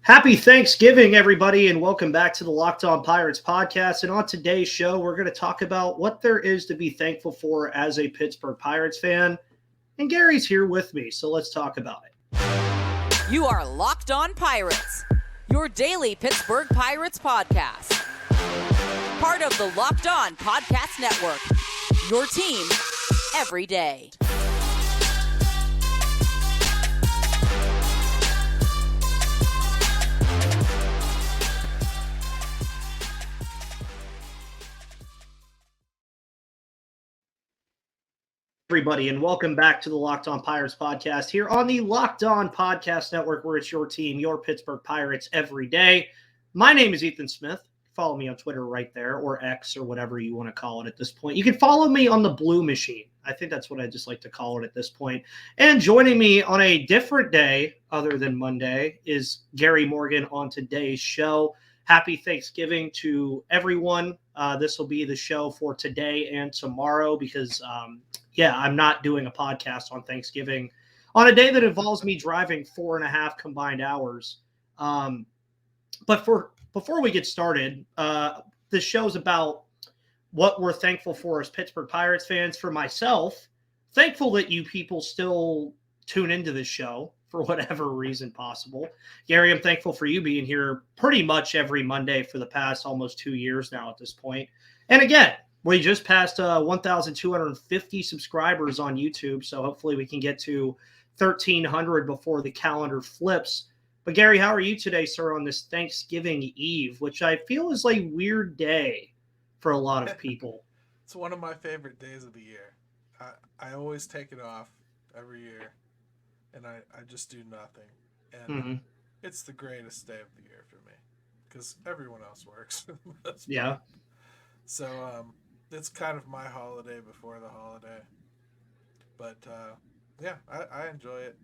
Happy Thanksgiving, everybody, and welcome back to the Locked On Pirates podcast. And on today's show, we're going to talk about what there is to be thankful for as a Pittsburgh Pirates fan. And Gary's here with me, so let's talk about it. You are Locked On Pirates, your daily Pittsburgh Pirates podcast. Part of the Locked On Podcast Network, your team every day. Everybody, and welcome back to the Locked On Pirates podcast here on the Locked On Podcast Network, where it's your team, your Pittsburgh Pirates every day. My name is Ethan Smith. Follow me on Twitter right there, or X, or whatever you want to call it at this point. You can follow me on the Blue Machine. I think that's what I just like to call it at this point. And joining me on a different day other than Monday is Gary Morgan on today's show. Happy Thanksgiving to everyone. This will be the show for today and tomorrow because I'm not doing a podcast on Thanksgiving on a day that involves me driving 4.5 combined hours. But before we get started, this show's about what we're thankful for as Pittsburgh Pirates fans. For myself, thankful that you people still tune into this show for whatever reason possible. Gary, I'm thankful for you being here pretty much every Monday for the past almost 2 years now at this point. And again, we just passed 1,250 subscribers on YouTube, so hopefully we can get to 1,300 before the calendar flips. But Gary, how are you today, sir, on this Thanksgiving Eve, which I feel is a weird day for a lot of people? It's one of my favorite days of the year. I always take it off every year, and I just do nothing. And It's the greatest day of the year for me because everyone else works. Yeah. So it's kind of my holiday before the holiday. But, I enjoy it.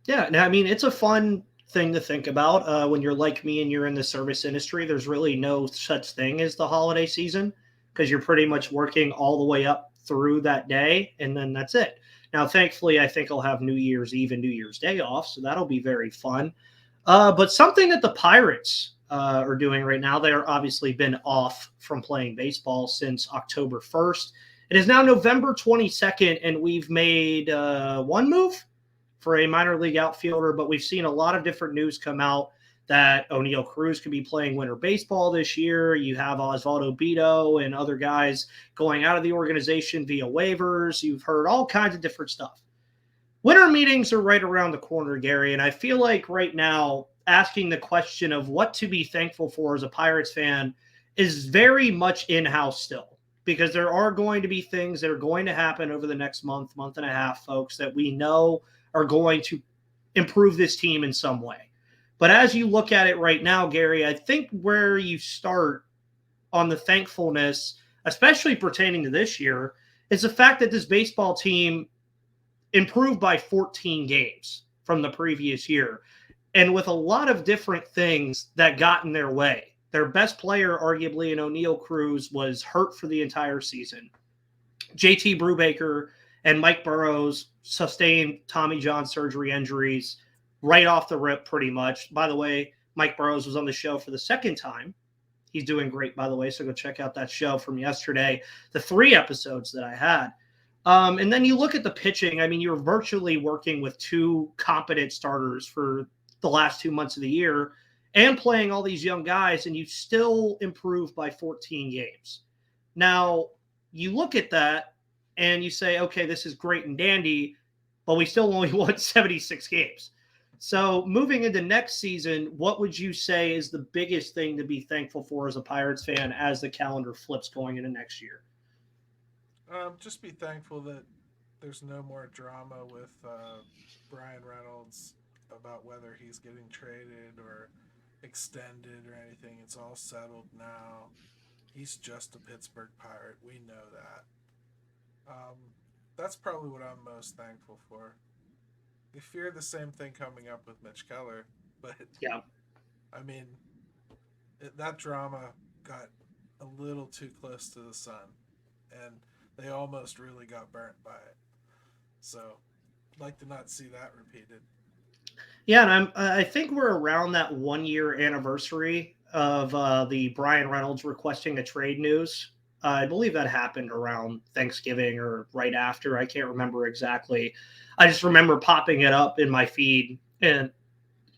Yeah, I mean, it's a fun thing to think about. When you're like me and you're in the service industry, there's really no such thing as the holiday season because you're pretty much working all the way up through that day, and then that's it. Now, thankfully, I think I'll have New Year's Eve and New Year's Day off, so that'll be very fun. But something that the Pirates are doing right now, they're obviously been off from playing baseball since October 1st. It is now November 22nd, and we've made one move for a minor league outfielder, but we've seen a lot of different news come out that O'Neal Cruz could be playing winter baseball this year. You have Osvaldo Bido and other guys going out of the organization via waivers. You've heard all kinds of different stuff. Winter meetings are right around the corner, Gary, and I feel like right now asking the question of what to be thankful for as a Pirates fan is very much in-house still, because there are going to be things that are going to happen over the next month and a half, folks, that we know are going to improve this team in some way. But as you look at it right now, Gary, I think where you start on the thankfulness, especially pertaining to this year, is the fact that this baseball team improved by 14 games from the previous year. And with a lot of different things that got in their way. Their best player, arguably, in O'Neal Cruz, was hurt for the entire season. JT Brubaker and Mike Burrows sustained Tommy John surgery injuries right off the rip pretty much. By the way, Mike Burrows was on the show for the second time. He's doing great, by the way, so go check out that show from yesterday, the 3 episodes that I had. And then you look at the pitching. I mean, you're virtually working with 2 competent starters for the last 2 months of the year and playing all these young guys, and you still improve by 14 games. Now, you look at that and you say, okay, this is great and dandy, but we still only won 76 games. So moving into next season, what would you say is the biggest thing to be thankful for as a Pirates fan as the calendar flips going into next year? Just be thankful that there's no more drama with Brian Reynolds about whether he's getting traded or extended or anything. It's all settled now. He's just a Pittsburgh Pirate. We know that. That's probably what I'm most thankful for. I fear the same thing coming up with Mitch Keller, but yeah, I mean, that drama got a little too close to the sun, and they almost really got burnt by it. So, I'd like to not see that repeated. Yeah, and I think we're around that 1 year anniversary of the Brian Reynolds requesting a trade news. I believe that happened around Thanksgiving or right after. I can't remember exactly. I just remember popping it up in my feed, and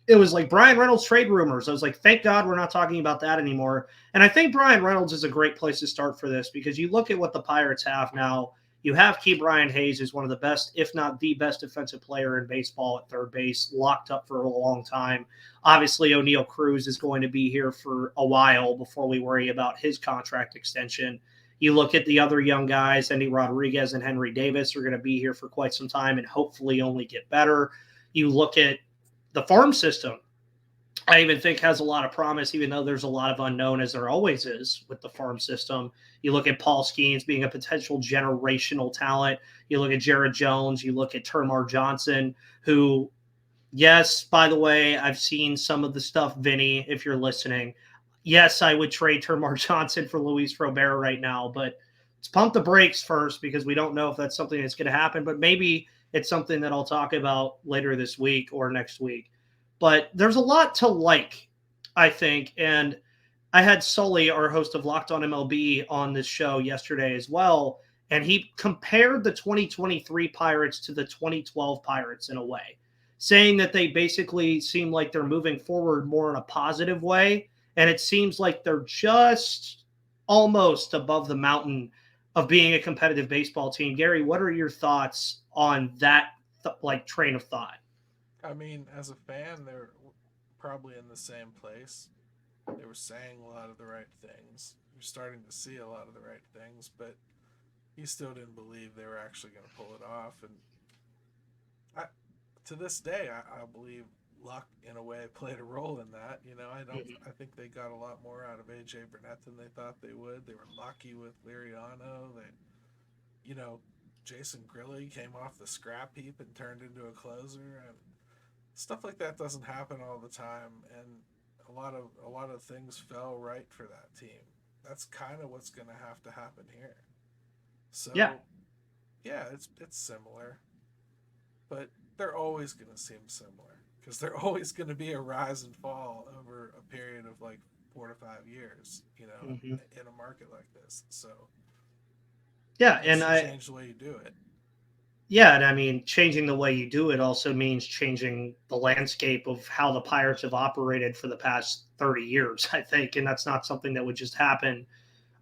it was like Brian Reynolds trade rumors. I was like, thank God we're not talking about that anymore. And I think Brian Reynolds is a great place to start for this, because you look at what the Pirates have now. You have Ke'Bryan Hayes, who's one of the best, if not the best defensive player in baseball at third base, locked up for a long time. Obviously, O'Neal Cruz is going to be here for a while before we worry about his contract extension. You look at the other young guys, Andy Rodriguez and Henry Davis are going to be here for quite some time and hopefully only get better. You look at the farm system, I even think has a lot of promise, even though there's a lot of unknown, as there always is with the farm system. You look at Paul Skeens being a potential generational talent. You look at Jared Jones. You look at Termar Johnson, who, yes, by the way, I've seen some of the stuff, Vinny, if you're listening. Yes, I would trade Termar Johnson for Luis Robert right now, but let's pump the brakes first, because we don't know if that's something that's going to happen. But maybe it's something that I'll talk about later this week or next week. But there's a lot to like, I think. And I had Sully, our host of Locked On MLB, on this show yesterday as well. And he compared the 2023 Pirates to the 2012 Pirates in a way, saying that they basically seem like they're moving forward more in a positive way. And it seems like they're just almost above the mountain of being a competitive baseball team. Gary, what are your thoughts on that train of thought? I mean, as a fan, they're probably in the same place. They were saying a lot of the right things. You're starting to see a lot of the right things, but he still didn't believe they were actually going to pull it off. And to this day, I believe luck, in a way, played a role in that. I think they got a lot more out of AJ Burnett than they thought they would. They were lucky with Liriano. Jason Grilli came off the scrap heap and turned into a closer, and stuff like that doesn't happen all the time, and a lot of things fell right for that team. That's kind of what's going to happen here. So yeah, it's similar, but they're always going to seem similar, because they're always going to be a rise and fall over a period of like 4 to 5 years, in a market like this. So yeah, and change the way you do it. Yeah, and I mean, changing the way you do it also means changing the landscape of how the Pirates have operated for the past 30 years, I think. And that's not something that would just happen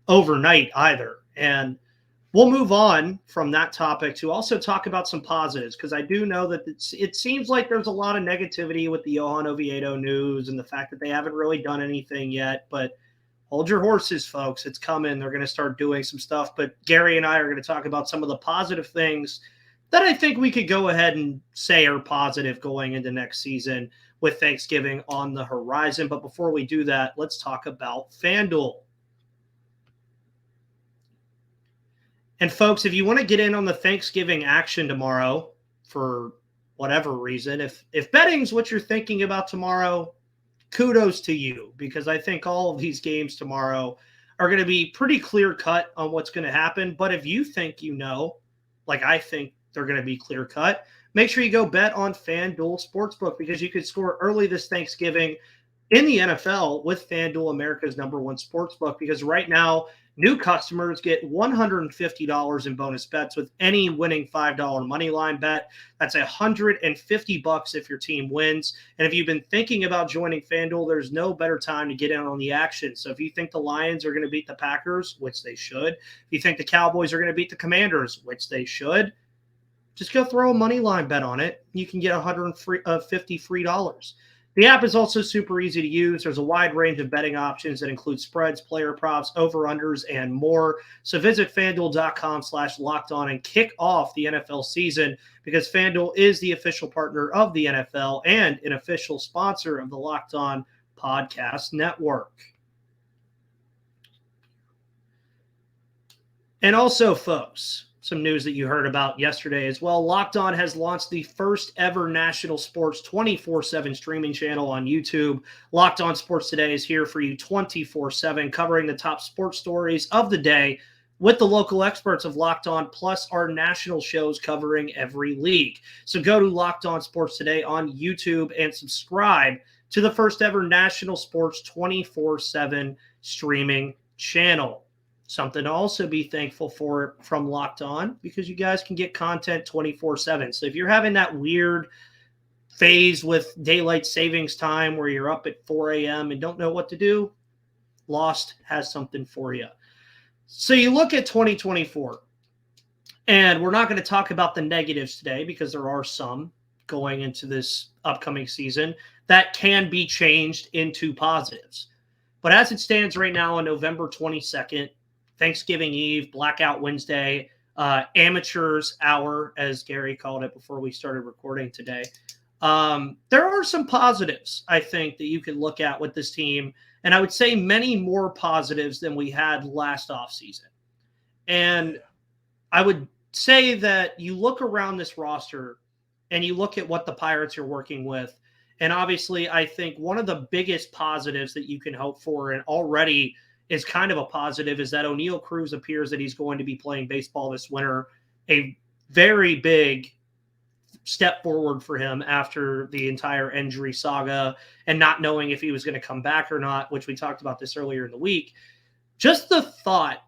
overnight either. And we'll move on from that topic to also talk about some positives, because I do know that it seems like there's a lot of negativity with the Johan Oviedo news and the fact that they haven't really done anything yet. But hold your horses, folks. It's coming. They're going to start doing some stuff. But Gary and I are going to talk about some of the positive things that I think we could go ahead and say are positive going into next season, with Thanksgiving on the horizon. But before we do that, let's talk about FanDuel. And folks, if you want to get in on the Thanksgiving action tomorrow for whatever reason, if betting's what you're thinking about tomorrow, kudos to you, because I think all of these games tomorrow are going to be pretty clear cut on what's going to happen. But if you think like I think they're going to be clear cut, make sure you go bet on FanDuel Sportsbook, because you could score early this Thanksgiving in the NFL with FanDuel, America's #1 sportsbook, because right now new customers get $150 in bonus bets with any winning $5 moneyline bet. That's $150 if your team wins. And if you've been thinking about joining FanDuel, there's no better time to get in on the action. So if you think the Lions are going to beat the Packers, which they should, if you think the Cowboys are going to beat the Commanders, which they should, just go throw a money line bet on it. You can get $150 free. The app is also super easy to use. There's a wide range of betting options that include spreads, player props, over-unders, and more. So visit FanDuel.com/lockedon and kick off the NFL season, because FanDuel is the official partner of the NFL and an official sponsor of the Locked On Podcast Network. And also, folks, some news that you heard about yesterday as well. Locked On has launched the first ever national sports 24/7 streaming channel on YouTube. Locked On Sports Today is here for you 24/7, covering the top sports stories of the day with the local experts of Locked On, plus our national shows covering every league. So go to Locked On Sports today on YouTube and subscribe to the first ever national sports 24/7 streaming channel. Something to also be thankful for from Locked On, because you guys can get content 24/7. So if you're having that weird phase with daylight savings time where you're up at 4 a.m. and don't know what to do, Lost has something for you. So you look at 2024, and we're not going to talk about the negatives today because there are some going into this upcoming season that can be changed into positives. But as it stands right now on November 22nd, Thanksgiving Eve, Blackout Wednesday, Amateurs Hour, as Gary called it before we started recording today, there are some positives, I think, that you can look at with this team. And I would say many more positives than we had last offseason. And I would say that you look around this roster and you look at what the Pirates are working with. And obviously, I think one of the biggest positives that you can hope for, and already is kind of a positive, is that O'Neal Cruz appears that he's going to be playing baseball this winter. A very big step forward for him after the entire injury saga and not knowing if he was going to come back or not, which we talked about this earlier in the week. Just the thought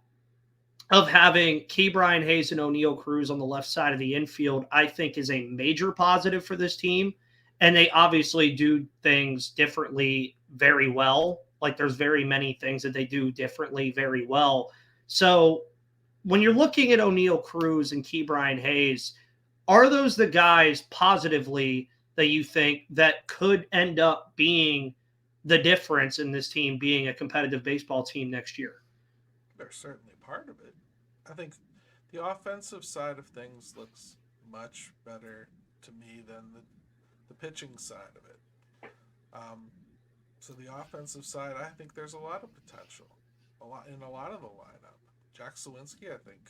of having Ke'Bryan Hayes and O'Neal Cruz on the left side of the infield, I think, is a major positive for this team. And they obviously do things differently very well. Like, there's very many things that they do differently very well. So when you're looking at O'Neal Cruz and Ke'Bryan Hayes, are those the guys positively that you think that could end up being the difference in this team being a competitive baseball team next year? They're certainly part of it. I think the offensive side of things looks much better to me than the pitching side of it. So the offensive side, I think there's a lot of potential, in a lot of the lineup. Jack Sawinski, I think,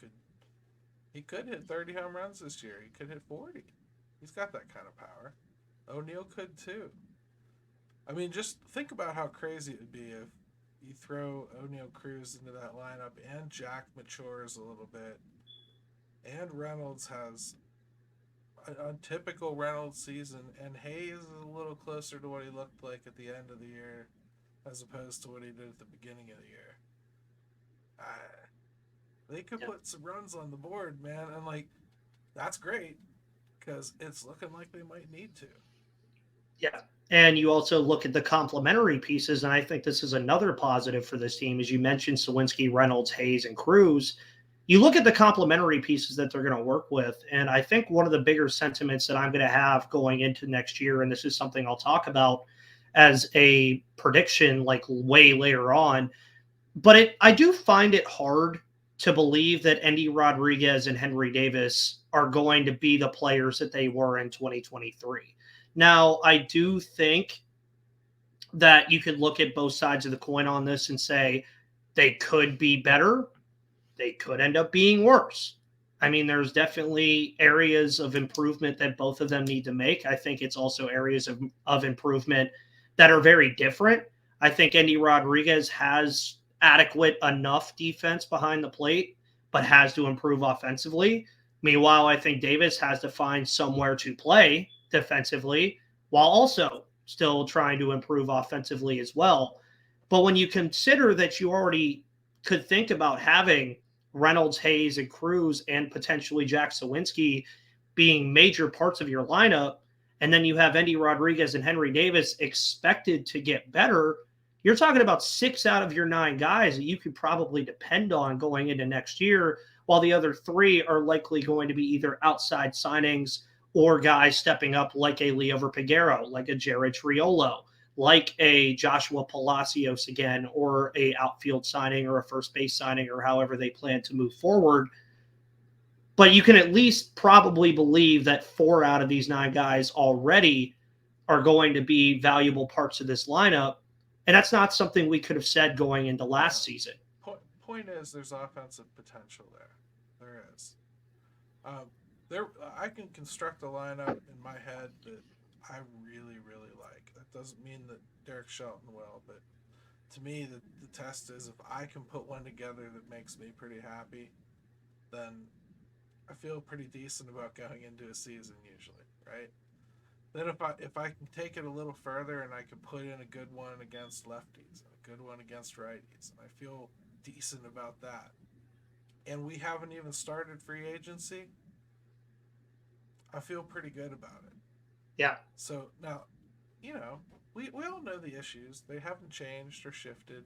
could hit 30 home runs this year. He could hit 40. He's got that kind of power. O'Neal could too. I mean, just think about how crazy it would be if you throw O'Neal Cruz into that lineup and Jack matures a little bit and Reynolds has a typical Reynolds season and Hayes is a little closer to what he looked like at the end of the year as opposed to what he did at the beginning of the year. They could put some runs on the board, man, and that's great because it's looking like they might need to. Yeah, and you also look at the complementary pieces, and I think this is another positive for this team. As you mentioned, Sawinski, Reynolds, Hayes, and Cruz. You look at the complementary pieces that they're going to work with, and I think one of the bigger sentiments that I'm going to have going into next year, and this is something I'll talk about as a prediction way later on, but I do find it hard to believe that Endy Rodriguez and Henry Davis are going to be the players that they were in 2023. Now, I do think that you could look at both sides of the coin on this and say they could be better. They could end up being worse. I mean, there's definitely areas of improvement that both of them need to make. I think it's also areas of improvement that are very different. I think Endy Rodriguez has adequate enough defense behind the plate, but has to improve offensively. Meanwhile, I think Davis has to find somewhere to play defensively while also still trying to improve offensively as well. But when you consider that you already could think about having Reynolds, Hayes, and Cruz, and potentially Jack Sawinski being major parts of your lineup, and then you have Endy Rodriguez and Henry Davis expected to get better, you're talking about 6 out of your 9 guys that you could probably depend on going into next year, while the other 3 are likely going to be either outside signings or guys stepping up like a Leo Verpagero, like a Jared Triolo, like a Joshua Palacios again, or a outfield signing or a first base signing, or however they plan to move forward. But you can at least probably believe that 4 out of these 9 guys already are going to be valuable parts of this lineup. And that's not something we could have said going into last season. Point is, there's offensive potential there. There is. I can construct a lineup in my head that I really, really like. That doesn't mean that Derek Shelton will, but to me, the test is if I can put one together that makes me pretty happy, then I feel pretty decent about going into a season usually, right? Then if I can take it a little further and I can put in a good one against lefties, a good one against righties, and I feel decent about that. And we haven't even started free agency, I feel pretty good about it. Yeah. So now, we all know the issues. They haven't changed or shifted.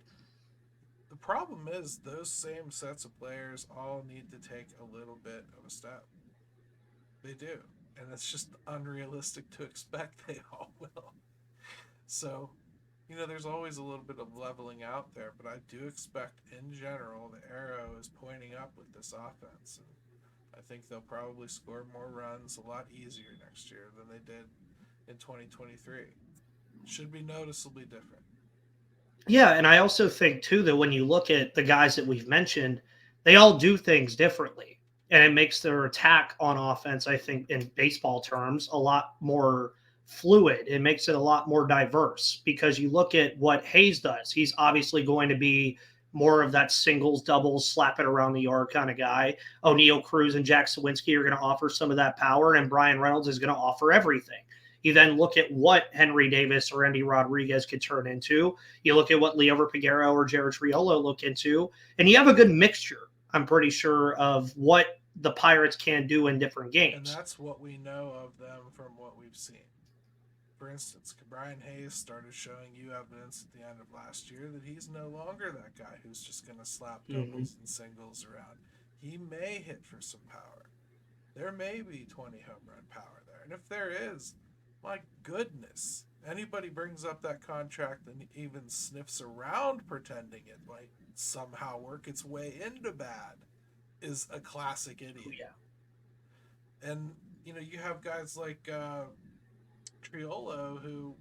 The problem is those same sets of players all need to take a little bit of a step. They do. And it's just unrealistic to expect they all will. So, there's always a little bit of leveling out there, but I do expect in general the arrow is pointing up with this offense. And I think they'll probably score more runs a lot easier next year than they did in 2023. Should be noticeably different. Yeah, and I also think too that when you look at the guys that we've mentioned, they all do things differently, and it makes their attack on offense, I think, in baseball terms, a lot more fluid. It makes it a lot more diverse because you look at what Hayes does. He's obviously going to be more of that singles, doubles, slap it around the yard kind of guy. O'Neill Cruz and Jack Sawinski are going to offer some of that power, and Brian Reynolds is going to offer everything. You then look at what Henry Davis or Andy Rodriguez could turn into. You look at what Leo Piguero or Jared Triolo look into, and you have a good mixture, I'm pretty sure, of what the Pirates can do in different games. And that's what we know of them from what we've seen. For instance, Brian Hayes started showing you evidence at the end of last year that he's no longer that guy who's just going to slap doubles and singles around. He may hit for some power. There may be 20 home run power there. And if there is, my goodness, anybody brings up that contract and even sniffs around pretending it might somehow work its way into bad is a classic idiot. Oh, yeah. And, you have guys like Triolo who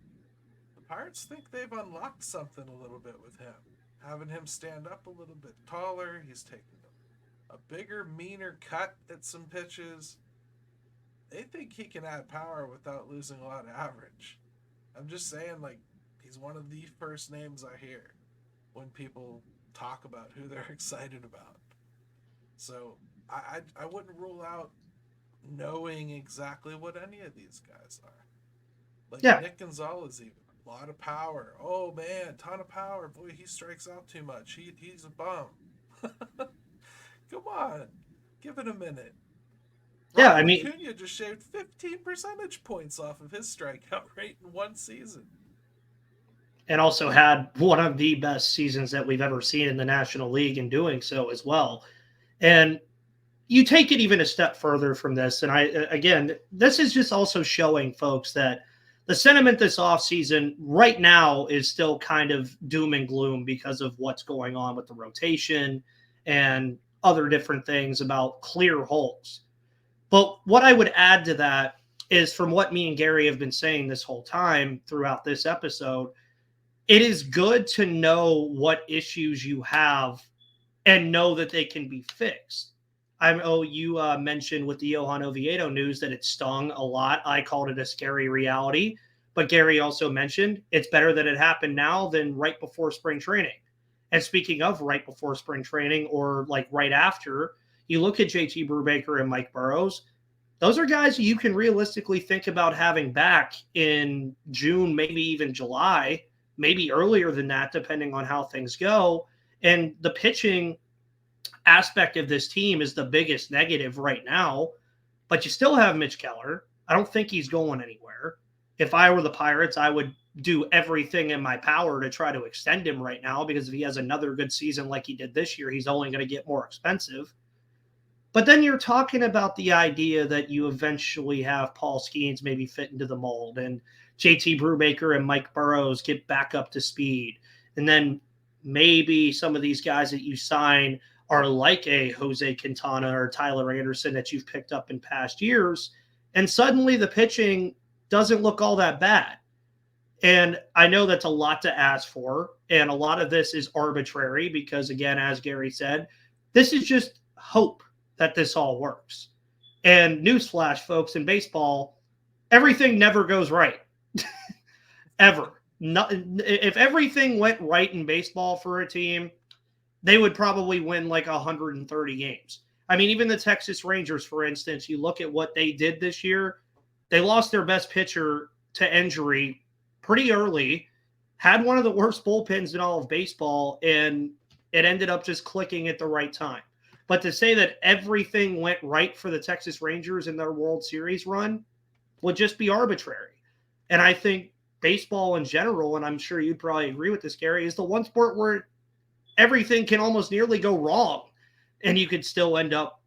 the Pirates think they've unlocked something a little bit with him. Having him stand up a little bit taller, he's taking a bigger, meaner cut at some pitches. They think he can add power without losing a lot of average. I'm just saying, he's one of the first names I hear when people talk about who they're excited about. So I wouldn't rule out knowing exactly what any of these guys are. Nick Gonzalez even. A lot of power. Oh, man, ton of power. Boy, he strikes out too much. He's a bum. Come on. Give it a minute. Yeah, Ronald Acuna just shaved 15 percentage points off of his strikeout rate in one season. And also had one of the best seasons that we've ever seen in the National League in doing so as well. And you take it even a step further from this. And this is just also showing folks that the sentiment this offseason right now is still kind of doom and gloom because of what's going on with the rotation and other different things about clear holes. But what I would add to that is, from what me and Gary have been saying this whole time throughout this episode, it is good to know what issues you have and know that they can be fixed. I know you mentioned with the Johan Oviedo news that it stung a lot. I called it a scary reality. But Gary also mentioned it's better that it happened now than right before spring training. And speaking of right before spring training or right after, you look at JT Brubaker and Mike Burrows. Those are guys you can realistically think about having back in June, maybe even July, maybe earlier than that, depending on how things go. And the pitching aspect of this team is the biggest negative right now. But you still have Mitch Keller. I don't think he's going anywhere. If I were the Pirates, I would do everything in my power to try to extend him right now, because if he has another good season like he did this year, he's only going to get more expensive. But then you're talking about the idea that you eventually have Paul Skeens maybe fit into the mold, and JT Brubaker and Mike Burrows get back up to speed. And then maybe some of these guys that you sign are like a Jose Quintana or Tyler Anderson that you've picked up in past years. And suddenly the pitching doesn't look all that bad. And I know that's a lot to ask for. And a lot of this is arbitrary because, again, as Gary said, this is just hope that this all works. And newsflash, folks, in baseball, everything never goes right. Ever. not, if everything went right in baseball for a team, they would probably win like 130 games. I mean, even the Texas Rangers, for instance, you look at what they did this year, they lost their best pitcher to injury pretty early, had one of the worst bullpens in all of baseball, and it ended up just clicking at the right time. But to say that everything went right for the Texas Rangers in their World Series run would just be arbitrary. And I think baseball in general, and I'm sure you'd probably agree with this, Gary, is the one sport where everything can almost nearly go wrong and you could still end up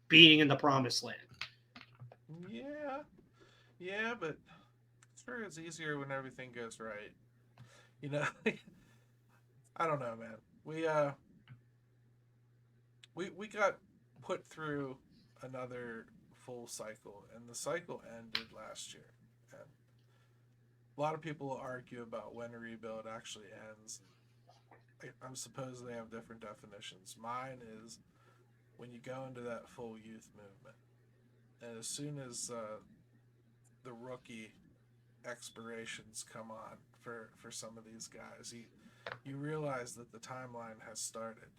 being in the promised land. Yeah, but sure it's easier when everything goes right. You know, I don't know, man. We got put through another full cycle, and the cycle ended last year. And a lot of people argue about when a rebuild actually ends. I'm supposed they have different definitions. Mine is when you go into that full youth movement, and as soon as the rookie expirations come on for some of these guys, you realize that the timeline has started.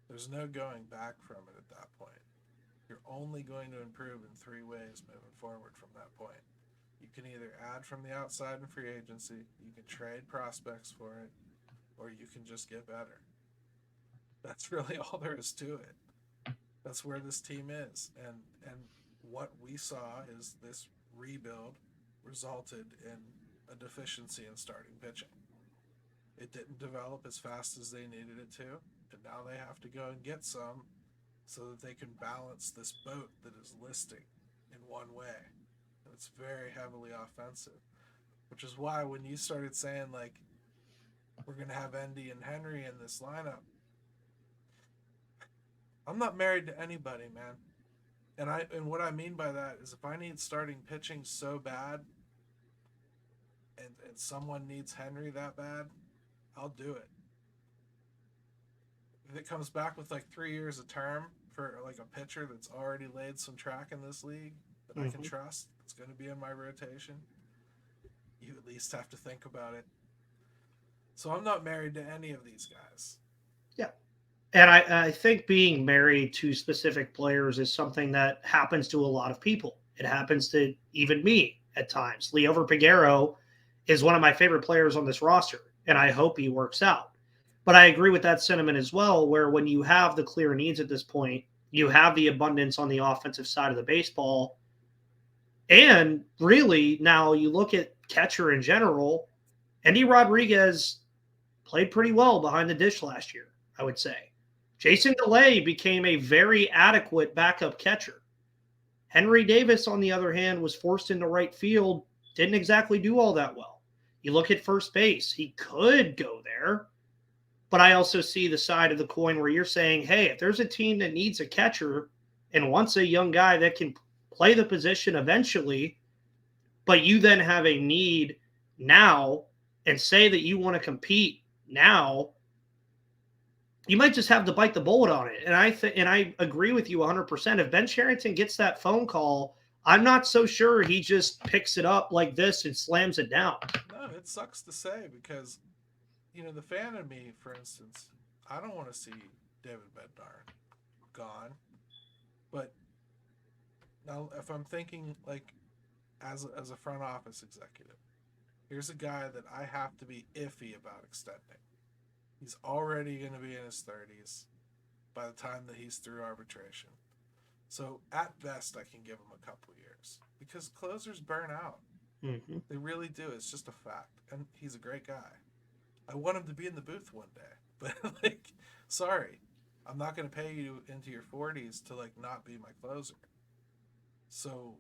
There's no going back from it at that point. You're only going to improve in three ways moving forward from that point. You can either add from the outside in free agency, you can trade prospects for it, or you can just get better. That's really all there is to it. That's where this team is. And what we saw is this rebuild resulted in a deficiency in starting pitching. It didn't develop as fast as they needed it to, and now they have to go and get some so that they can balance this boat that is listing in one way. And it's very heavily offensive, which is why when you started saying, like, we're going to have Endy and Henry in this lineup, I'm not married to anybody, man. And what I mean by that is if I need starting pitching so bad and someone needs Henry that bad, I'll do it. If it comes back with like 3 years of term for like a pitcher that's already laid some track in this league that I can trust, it's going to be in my rotation, you at least have to think about it. So I'm not married to any of these guys. Yeah. And I think being married to specific players is something that happens to a lot of people. It happens to even me at times. Liover Peguero is one of my favorite players on this roster, and I hope he works out. But I agree with that sentiment as well, where when you have the clear needs at this point, you have the abundance on the offensive side of the baseball. And really, now you look at catcher in general, Endy Rodriguez played pretty well behind the dish last year, I would say. Jason DeLay became a very adequate backup catcher. Henry Davis, on the other hand, was forced into right field, didn't exactly do all that well. You look at first base, he could go there, but I also see the side of the coin where you're saying, hey, if there's a team that needs a catcher and wants a young guy that can play the position eventually, but you then have a need now and say that you want to compete now, you might just have to bite the bullet on it. And I agree with you 100%. If Ben Cherington gets that phone call, I'm not so sure he just picks it up like this and slams it down. No, it sucks to say because, you know, the fan in me, for instance, I don't want to see David Bednar gone. But now if I'm thinking like as a front office executive, here's a guy that I have to be iffy about extending. He's already going to be in his 30s by the time that he's through arbitration. So at best, I can give him a couple years because closers burn out. Mm-hmm. They really do. It's just a fact. And he's a great guy. I want him to be in the booth one day. But, like, sorry. I'm not going to pay you into your 40s to, like, not be my closer. So,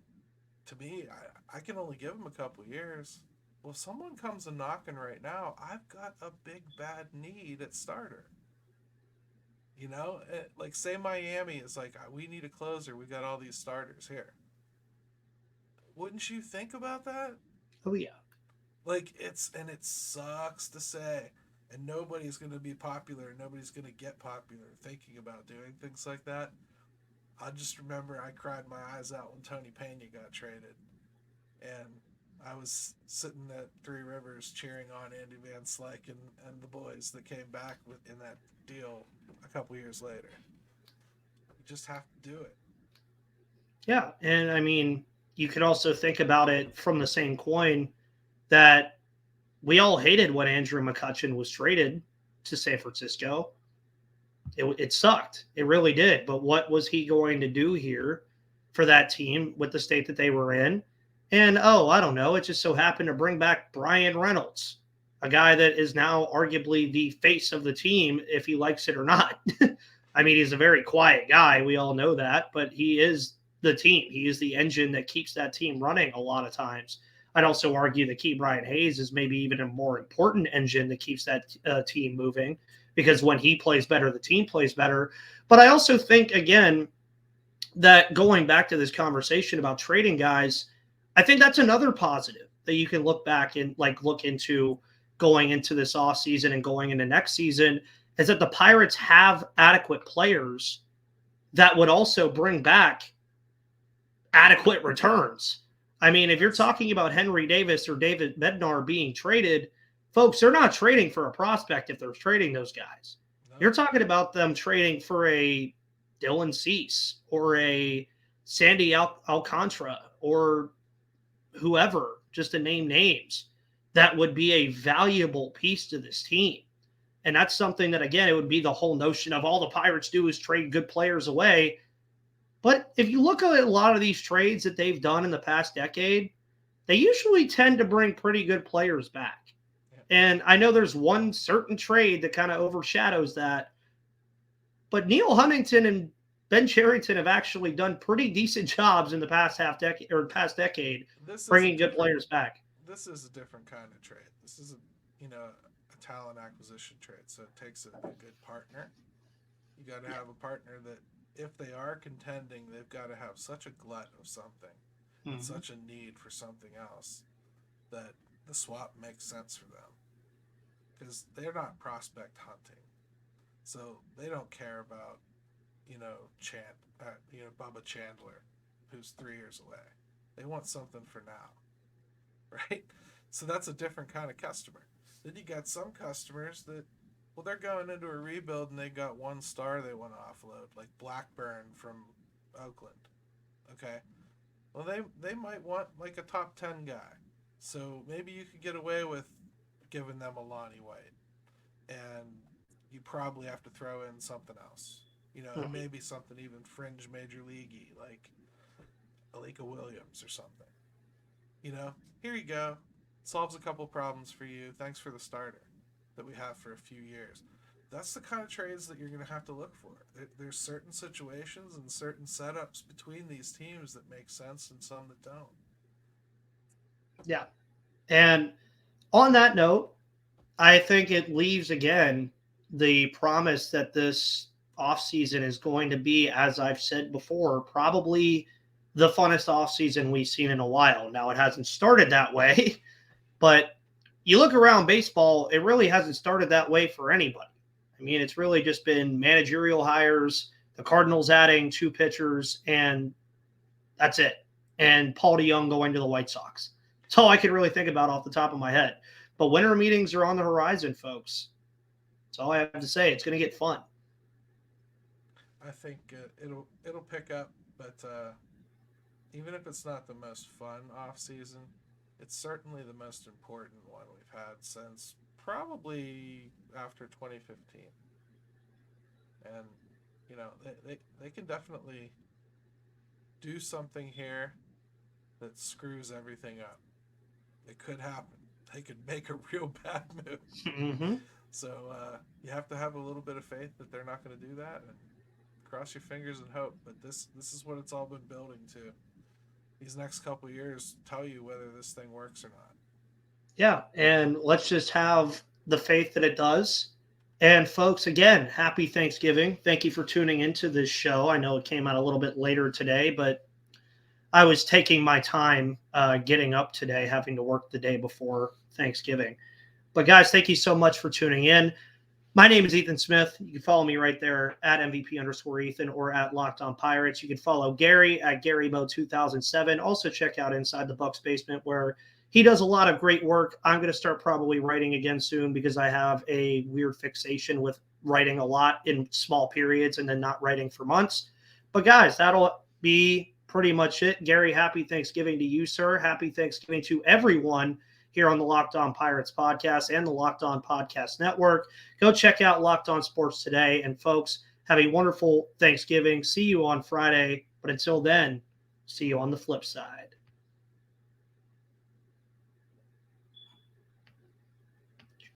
to me, I can only give him a couple years. Well, if someone comes a knocking right now, I've got a big bad need at starter. You know, like say Miami is like, we need a closer. We got all these starters here. Wouldn't you think about that? Oh yeah. Like it sucks to say, and nobody's going to be popular. Nobody's going to get popular thinking about doing things like that. I just remember I cried my eyes out when Tony Pena got traded, and I was sitting at Three Rivers cheering on Andy Van Slyke and the boys that came back in that deal a couple years later. You just have to do it. Yeah, and I mean, you could also think about it from the same coin that we all hated when Andrew McCutchen was traded to San Francisco. It sucked. It really did. But what was he going to do here for that team with the state that they were in? And, I don't know. It just so happened to bring back Brian Reynolds, a guy that is now arguably the face of the team, if he likes it or not. I mean, he's a very quiet guy. We all know that. But he is the team. He is the engine that keeps that team running a lot of times. I'd also argue that Key Brian Hayes is maybe even a more important engine that keeps that team moving, because when he plays better, the team plays better. But I also think, again, that going back to this conversation about trading guys, I think that's another positive that you can look back and look into going into this offseason and going into next season, is that the Pirates have adequate players that would also bring back adequate returns. I mean, if you're talking about Henry Davis or David Bednar being traded, folks, they're not trading for a prospect if they're trading those guys. No. You're talking about them trading for a Dylan Cease or a Sandy Alcantara or whoever, just to name names, that would be a valuable piece to this team. And that's something that, again, it would be the whole notion of all the Pirates do is trade good players away. But if you look at a lot of these trades that they've done in the past decade, they usually tend to bring pretty good players back. And I know there's one certain trade that kind of overshadows that. But Neil Huntington and Ben Cherington have actually done pretty decent jobs in the past past decade, bringing good players back. This is a different kind of trade. This is a talent acquisition trade. So it takes a good partner. You got to have a partner that, if they are contending, they've got to have such a glut of something and such a need for something else that the swap makes sense for them, because they're not prospect hunting. So they don't care about, Bubba Chandler, who's 3 years away. They want something for now, right? So that's a different kind of customer. Then you got some customers that, well, they're going into a rebuild and they got one star they want to offload, like Blackburn from Oakland. Okay. Well, they might want like a top 10 guy. So maybe you could get away with giving them a Lonnie White. And you probably have to throw in something else. Maybe something even fringe major leaguey, like Alika Williams or something. Here you go. Solves a couple problems for you. Thanks for the starter that we have for a few years. That's the kind of trades that you're going to have to look for. There's certain situations and certain setups between these teams that make sense and some that don't. Yeah. And on that note, I think it leaves, again, the promise that this offseason is going to be, as I've said before, probably the funnest offseason we've seen in a while. Now, it hasn't started that way, but you look around baseball, it really hasn't started that way for anybody. I mean, it's really just been managerial hires, the Cardinals adding 2 pitchers, and that's it. And Paul DeJong going to the White Sox. That's all I can really think about off the top of my head. But winter meetings are on the horizon, folks. That's all I have to say. It's going to get fun. I think it'll pick up, but even if it's not the most fun off season, it's certainly the most important one we've had since probably after 2015. And they can definitely do something here that screws everything up. It could happen. They could make a real bad move. Mm-hmm. So you have to have a little bit of faith that they're not going to do that, and cross your fingers and hope. But this is what it's all been building to. These next couple of years tell you whether this thing works or not. Yeah, and let's just have the faith that it does. And folks, again, happy Thanksgiving. Thank you for tuning into this show. I know it came out a little bit later today, but I was taking my time getting up today, having to work the day before Thanksgiving. But guys, thank you so much for tuning in. My name is Ethan Smith. You can follow me right there at MVP_Ethan or at Locked On Pirates. You can follow Gary at GaryMo2007. Also check out Inside the Bucks Basement, where he does a lot of great work. I'm going to start probably writing again soon because I have a weird fixation with writing a lot in small periods and then not writing for months. But guys, that'll be pretty much it. Gary, happy Thanksgiving to you, sir. Happy Thanksgiving to everyone here on the Locked On Pirates podcast and the Locked On Podcast Network. Go check out Locked On Sports today. And folks, have a wonderful Thanksgiving. See you on Friday. But until then, see you on the flip side.